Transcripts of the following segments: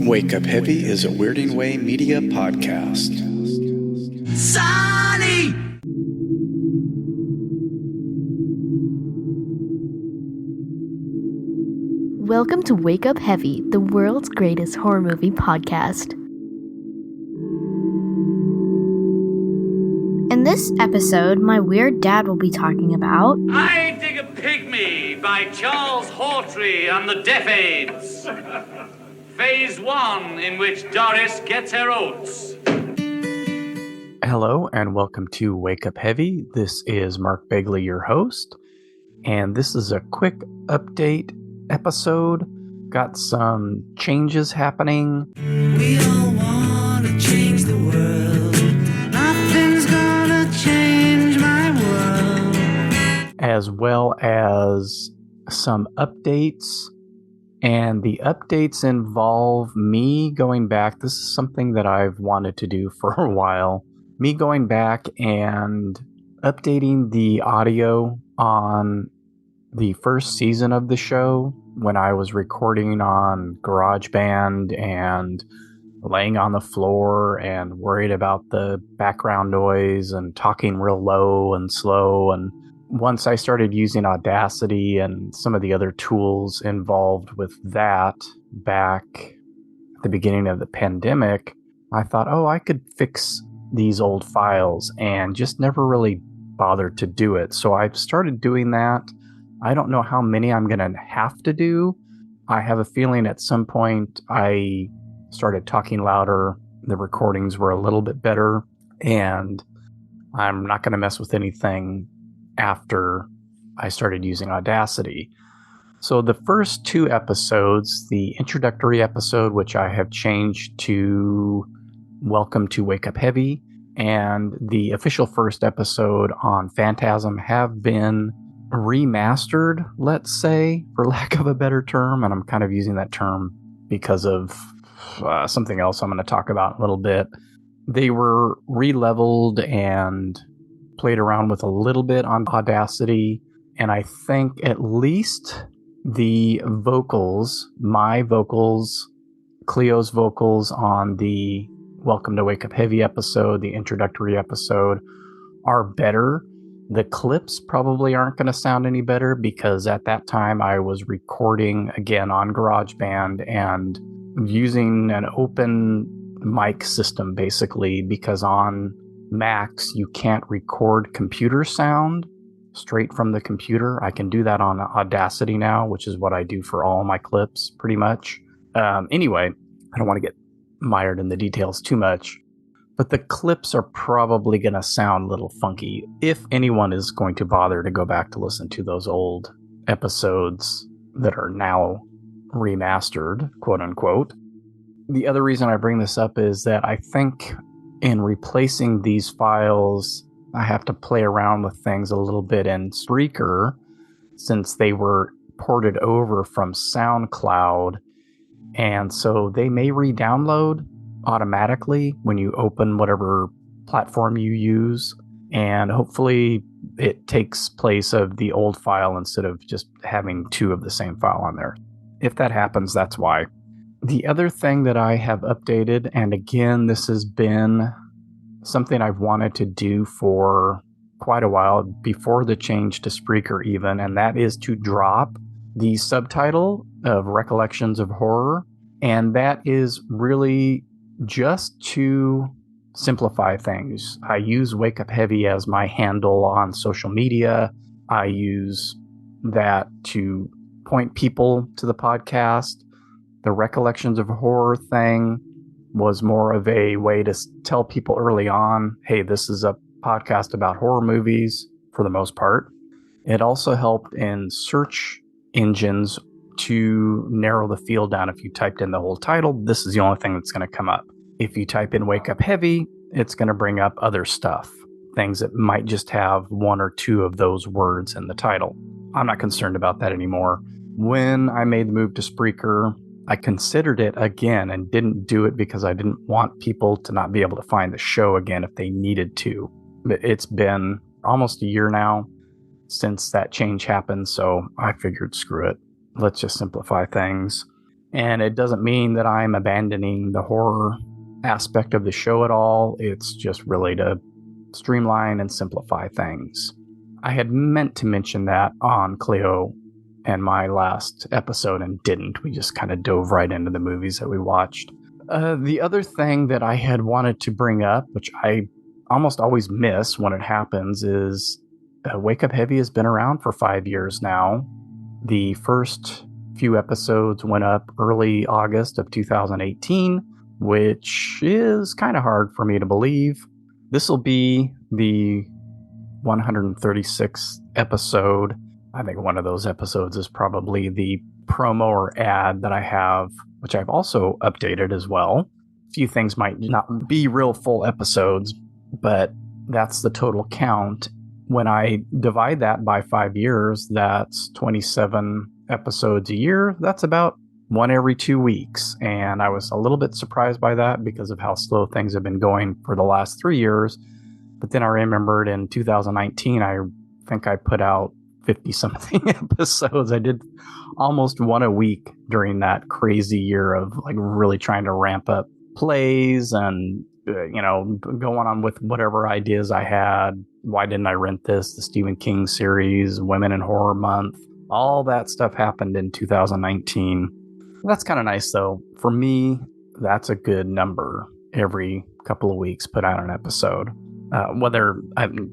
Wake Up Heavy is a Weirding Way media podcast. Sonny! Welcome to Wake Up Heavy, the world's greatest horror movie podcast. In this episode, my weird dad will be talking about I Dig a Pygmy by Charles Hawtrey and the Deaf Aids. Phase 1, in which Doris gets her oats. Hello and welcome to Wake Up Heavy. This is Mark Begley, your host, and this is a quick update episode. Got some changes happening. We all want to change the world. Nothing's gonna change my world. As well as some updates. And the updates involve me going back. This is something that I've wanted to do for a while. Me going back and updating the audio on the first season of the show when I was recording on GarageBand and laying on the floor and worried about the background noise and talking real low and slow. And once I started using Audacity and some of the other tools involved with that back at the beginning of the pandemic, I thought, I could fix these old files, and just never really bothered to do it. So I've started doing that. I don't know how many I'm going to have to do. I have a feeling at some point I started talking louder, the recordings were a little bit better, and I'm not going to mess with anything after I started using Audacity. So the first two episodes, the introductory episode, which I have changed to Welcome to Wake Up Heavy, and the official first episode on Phantasm have been remastered, let's say, for lack of a better term, and I'm kind of using that term because of something else I'm going to talk about in a little bit. They were re-leveled and played around with a little bit on Audacity, and I think at least the vocals, my vocals, Cleo's vocals on the Welcome to Wake Up Heavy episode, the introductory episode, are better. The clips probably aren't going to sound any better because at that time I was recording again on GarageBand and using an open mic system basically, because on Macs you can't record computer sound straight from the computer. I can do that on Audacity now, which is what I do for all my clips pretty much. Anyway, I don't want to get mired in the details too much, but the clips are probably going to sound a little funky if anyone is going to bother to go back to listen to those old episodes that are now remastered, quote unquote. The other reason I bring this up is that I think in replacing these files, I have to play around with things a little bit in Spreaker, since they were ported over from SoundCloud. And so they may re-download automatically when you open whatever platform you use. And hopefully it takes place of the old file instead of just having two of the same file on there. If that happens, that's why. The other thing that I have updated, and again, this has been something I've wanted to do for quite a while, before the change to Spreaker even, and that is to drop the subtitle of Recollections of Horror. And that is really just to simplify things. I use Wake Up Heavy as my handle on social media. I use that to point people to the podcast. The Recollections of Horror thing was more of a way to tell people early on, hey, this is a podcast about horror movies for the most part. It also helped in search engines to narrow the field down. If you typed in the whole title, this is the only thing that's going to come up. If you type in Wake Up Heavy, it's going to bring up other stuff, things that might just have one or two of those words in the title. I'm not concerned about that anymore. When I made the move to Spreaker, I considered it again and didn't do it because I didn't want people to not be able to find the show again if they needed to. But it's been almost a year now since that change happened, so I figured screw it. Let's just simplify things. And it doesn't mean that I'm abandoning the horror aspect of the show at all. It's just really to streamline and simplify things. I had meant to mention that on Cleo and my last episode and didn't. We just kind of dove right into the movies that we watched. The other thing that I had wanted to bring up, which I almost always miss when it happens, is Wake Up Heavy has been around for 5 years now. The first few episodes went up early August of 2018, which is kind of hard for me to believe. This will be the 136th episode. I think one of those episodes is probably the promo or ad that I have, which I've also updated as well. A few things might not be real full episodes, but that's the total count. When I divide that by 5 years, that's 27 episodes a year. That's about one every 2 weeks. And I was a little bit surprised by that because of how slow things have been going for the last 3 years. But then I remembered in 2019, I think I put out 50-something episodes. I did almost one a week during that crazy year of like really trying to ramp up plays and, going on with whatever ideas I had. Why didn't I rent this? The Stephen King series, Women in Horror Month. All that stuff happened in 2019. That's kind of nice, though. For me, that's a good number. Every couple of weeks, put out an episode. Whether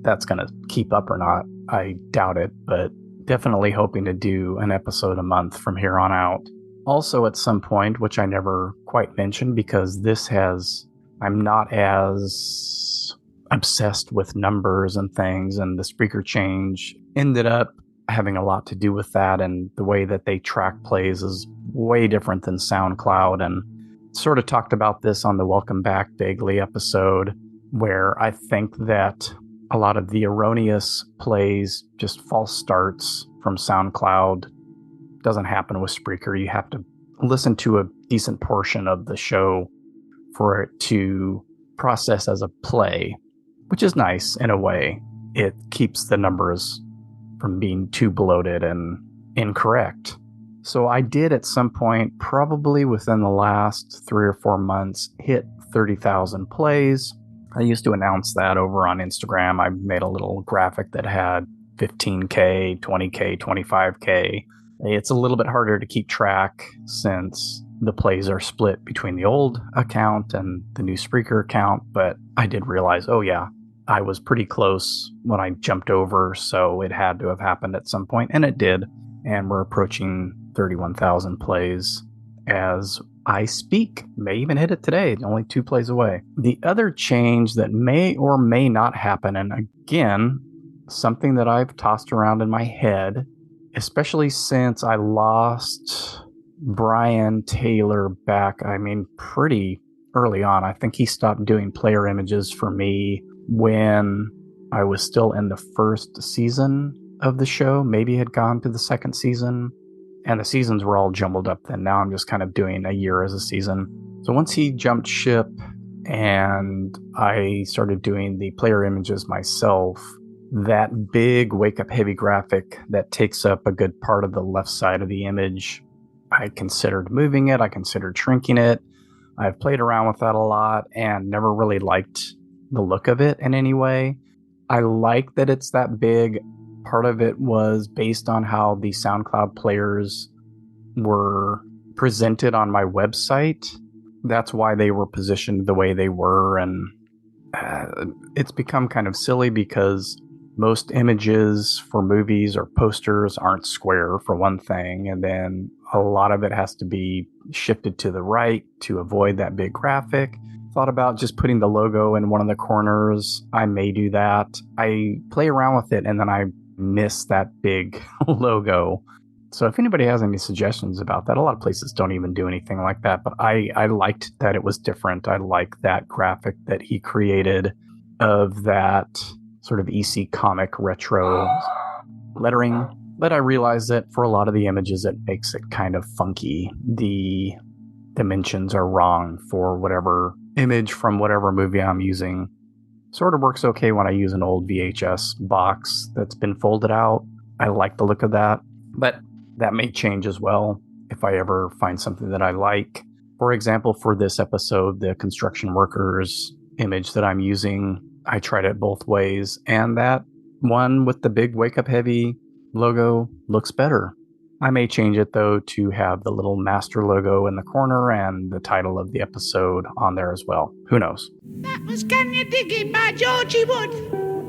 that's going to keep up or not, I doubt it, but definitely hoping to do an episode a month from here on out. Also, at some point, which I never quite mentioned because I'm not as obsessed with numbers and things, and the Spreaker change ended up having a lot to do with that, and the way that they track plays is way different than SoundCloud, and sort of talked about this on the Welcome Back Vaguely episode, where I think that a lot of the erroneous plays, just false starts from SoundCloud, doesn't happen with Spreaker. You have to listen to a decent portion of the show for it to process as a play, which is nice in a way. It keeps the numbers from being too bloated and incorrect. So I did at some point, probably within the last 3 or 4 months, hit 30,000 plays. I used to announce that over on Instagram. I made a little graphic that had 15K, 20K, 25K. It's a little bit harder to keep track since the plays are split between the old account and the new Spreaker account, but I did realize, oh yeah, I was pretty close when I jumped over, so it had to have happened at some point, and it did. And we're approaching 31,000 plays as I speak. May even hit it today, only 2 plays away. The other change that may or may not happen, and again, something that I've tossed around in my head, especially since I lost Brian Taylor back, pretty early on. I think he stopped doing player images for me when I was still in the first season of the show, maybe had gone to the second season, and the seasons were all jumbled up then. Now I'm just kind of doing a year as a season. So once he jumped ship and I started doing the player images myself, that big Wake Up Heavy graphic that takes up a good part of the left side of the image, I considered moving it. I considered shrinking it. I've played around with that a lot and never really liked the look of it in any way. I like that it's that big. Part of it was based on how the SoundCloud players were presented on my website. That's why they were positioned the way they were. And it's become kind of silly because most images for movies or posters aren't square, for one thing. And then a lot of it has to be shifted to the right to avoid that big graphic. Thought about just putting the logo in one of the corners. I may do that. I play around with it and then I miss that big logo. So if anybody has any suggestions about that, a lot of places don't even do anything like that, but I liked that it was different. I like that graphic that he created of that sort of EC comic retro lettering. But I realize that for a lot of the images, it makes it kind of funky. The dimensions are wrong for whatever image from whatever movie I'm using. Sort of works okay when I use an old VHS box that's been folded out. I like the look of that, but that may change as well. if I ever find something that I like. For example, for this episode, the construction workers image that I'm using, I tried it both ways, and that one with the big Wake Up Heavy logo looks better. I may change it, though, to have the little master logo in the corner and the title of the episode on there as well. Who knows? That was Can You Dig It by Georgie Wood.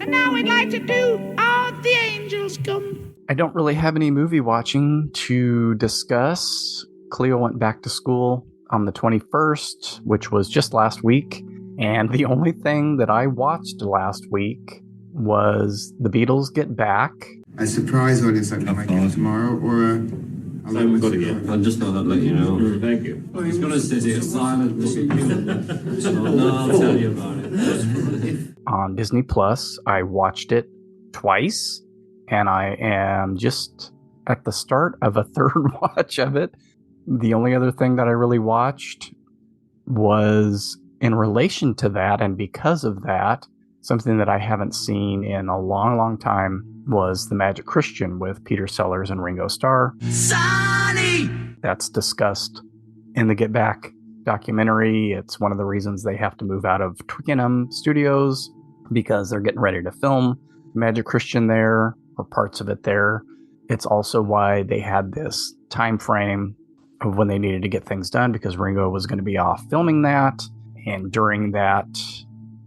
And now we'd like to do All the Angels Come. I don't really have any movie watching to discuss. Cleo went back to school on the 21st, which was just last week. And the only thing that I watched last week was the Beatles Get Back. A surprise audience that might get tomorrow, or I haven't got it yet. I just thought I'd let you know. Thank you. Well, he's going to sit here silent. So, no, I'll tell you about it. On Disney Plus, I watched it twice, and I am just at the start of a third watch of it. The only other thing that I really watched was in relation to that, and because of that, something that I haven't seen in a long, long time was The Magic Christian with Peter Sellers and Ringo Starr. Sonny! That's discussed in the Get Back documentary. It's one of the reasons they have to move out of Twickenham Studios because they're getting ready to film Magic Christian there, or parts of it there. It's also why they had this time frame of when they needed to get things done, because Ringo was going to be off filming that. And during that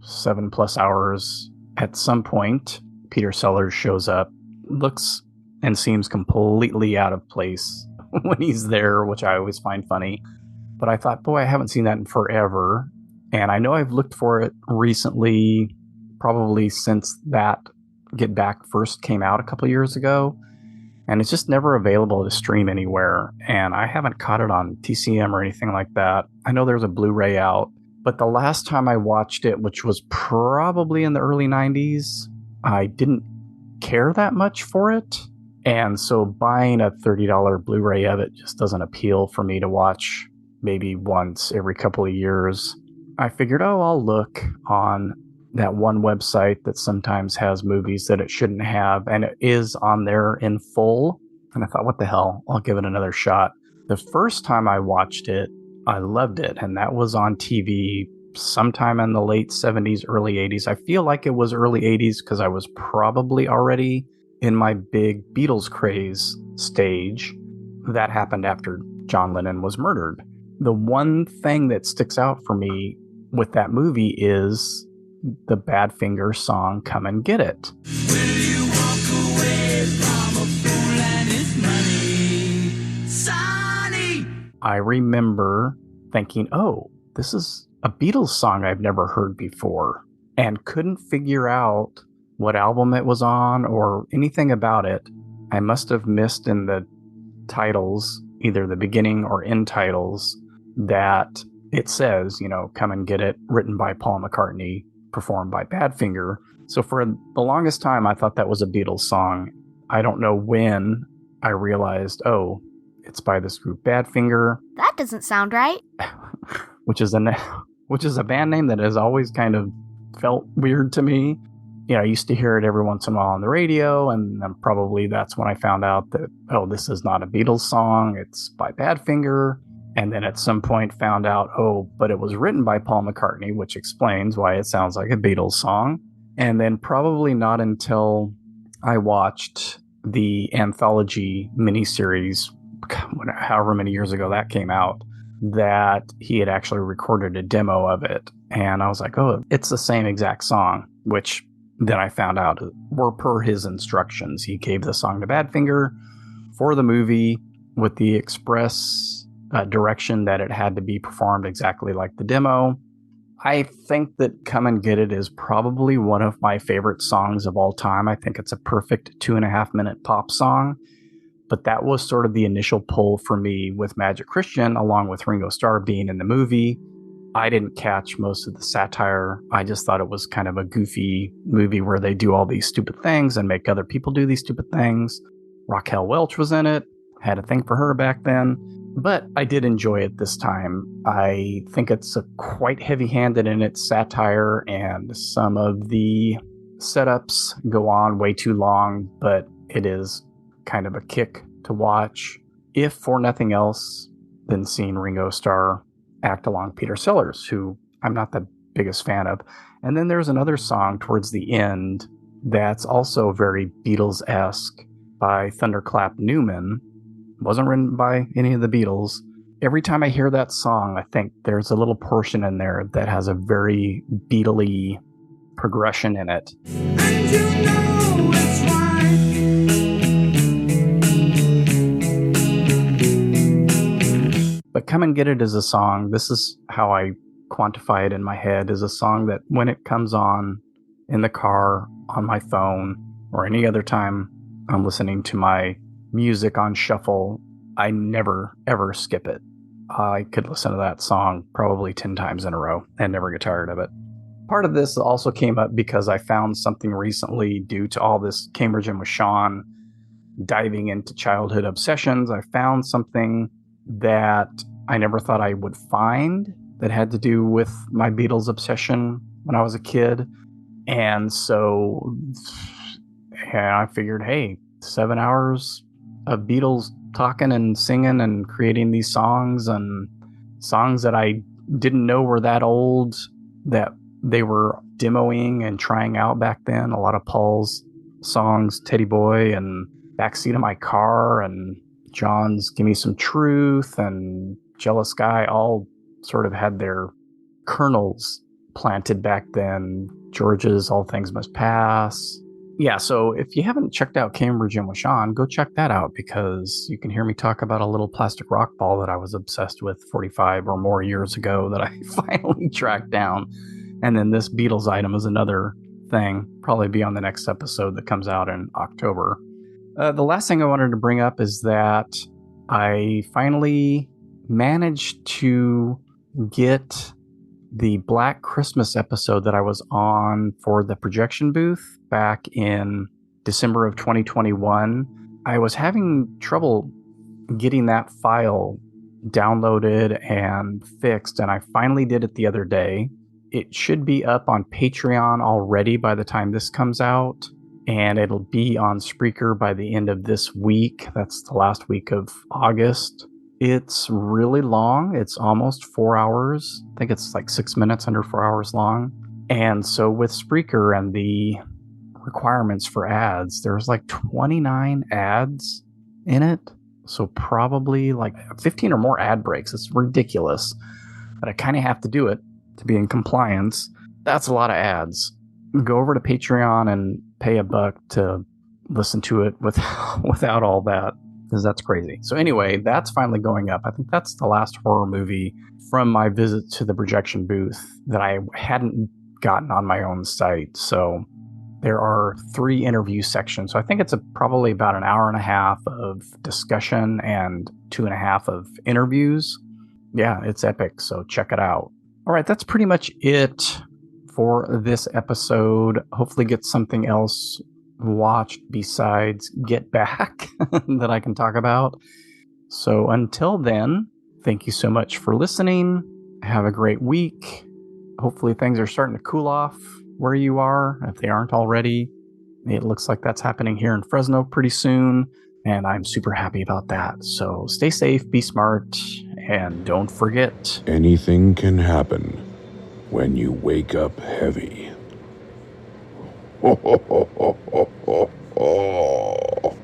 7+ hours, at some point, Peter Sellers shows up, looks and seems completely out of place when he's there, which I always find funny. But I thought, boy, I haven't seen that in forever. And I know I've looked for it recently, probably since that Get Back first came out a couple years ago. And it's just never available to stream anywhere. And I haven't caught it on TCM or anything like that. I know there's a Blu-ray out. But the last time I watched it, which was probably in the early 90s, I didn't care that much for it. And so buying a $30 Blu-ray of it just doesn't appeal for me to watch maybe once every couple of years. I figured, I'll look on that one website that sometimes has movies that it shouldn't have, and it is on there in full. And I thought, what the hell? I'll give it another shot. The first time I watched it, I loved it, and that was on TV sometime in the late 70s, early 80s. I feel like it was early 80s because I was probably already in my big Beatles craze stage. That happened after John Lennon was murdered. The one thing that sticks out for me with that movie is the Badfinger song, Come and Get It. Will you walk away from a fool and his money? Sonny! I remember thinking, this is a Beatles song I've never heard before, and couldn't figure out what album it was on or anything about it. I must have missed in the titles, either the beginning or end titles, that it says, Come and Get It, written by Paul McCartney, performed by Badfinger. So for the longest time, I thought that was a Beatles song. I don't know when I realized, it's by this group Badfinger. That doesn't sound right. which is a band name that has always kind of felt weird to me. I used to hear it every once in a while on the radio, and then probably that's when I found out that, this is not a Beatles song, it's by Badfinger. And then at some point found out, but it was written by Paul McCartney, which explains why it sounds like a Beatles song. And then probably not until I watched the anthology miniseries, however many years ago that came out, that he had actually recorded a demo of it. And I was like, it's the same exact song, which then I found out were per his instructions. He gave the song to Badfinger for the movie with the express direction that it had to be performed exactly like the demo. I think that Come and Get It is probably one of my favorite songs of all time. I think it's a perfect 2.5-minute pop song. But that was sort of the initial pull for me with Magic Christian, along with Ringo Starr being in the movie. I didn't catch most of the satire. I just thought it was kind of a goofy movie where they do all these stupid things and make other people do these stupid things. Raquel Welch was in it. Had a thing for her back then. But I did enjoy it this time. I think it's quite heavy-handed in its satire, and some of the setups go on way too long, but it is kind of a kick to watch. if for nothing else than seeing Ringo Starr act along Peter Sellers, who I'm not the biggest fan of. And then there's another song towards the end that's also very Beatles-esque by Thunderclap Newman. Wasn't written by any of the Beatles. Every time I hear that song, I think there's a little portion in there that has a very Beatle-y progression in it. And you know it's right. But Come and Get It is a song, this is how I quantify it in my head, is a song that when it comes on in the car, on my phone, or any other time I'm listening to my music on shuffle, I never, ever skip it. I could listen to that song probably 10 times in a row and never get tired of it. Part of this also came up because I found something recently due to all this Cambridge and with Sean diving into childhood obsessions. I found something that I never thought I would find that had to do with my Beatles obsession when I was a kid. And so I figured, hey, 7 hours of Beatles talking and singing and creating these songs, and songs that I didn't know were that old, that they were demoing and trying out back then. A lot of Paul's songs, Teddy Boy and Backseat of My Car and John's Give Me Some Truth and Jealous Guy all sort of had their kernels planted back then. George's All Things Must Pass. Yeah, so if you haven't checked out Cambridge and with Sean, go check that out, because you can hear me talk about a little plastic rock ball that I was obsessed with 45 or more years ago that I finally tracked down. And then this Beatles item is another thing, probably be on the next episode that comes out in October. The last thing I wanted to bring up is that I finally managed to get the Black Christmas episode that I was on for the projection booth back in December of 2021. I was having trouble getting that file downloaded and fixed, and I finally did it the other day. It should be up on Patreon already by the time this comes out, and it'll be on Spreaker by the end of this week. That's the last week of August. It's really long. It's almost 4 hours. I think it's like 6 minutes, under 4 hours long. And so with Spreaker and the requirements for ads, there's like 29 ads in it. So probably like 15 or more ad breaks. It's ridiculous. But I kind of have to do it to be in compliance. That's a lot of ads. Go over to Patreon and pay $1 to listen to it without all that, because that's crazy. So anyway, that's finally going up. I think that's the last horror movie from my visit to the projection booth that I hadn't gotten on my own site. So there are 3 interview sections. So I think it's probably about an hour and a half of discussion and 2.5 of interviews. Yeah, it's epic. So check it out. All right, that's pretty much it for this episode. Hopefully get something else watched besides Get Back that I can talk about. So until then, thank you so much for listening. Have a great week. Hopefully things are starting to cool off where you are, if they aren't already. It looks like that's happening here in Fresno pretty soon, and I'm super happy about that. So stay safe, be smart, and don't forget, anything can happen when you wake up heavy. Ho, ho, ho, ho, ho, ho, ho.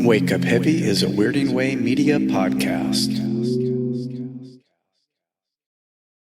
Wake Up Heavy is a Weirding Way Media podcast.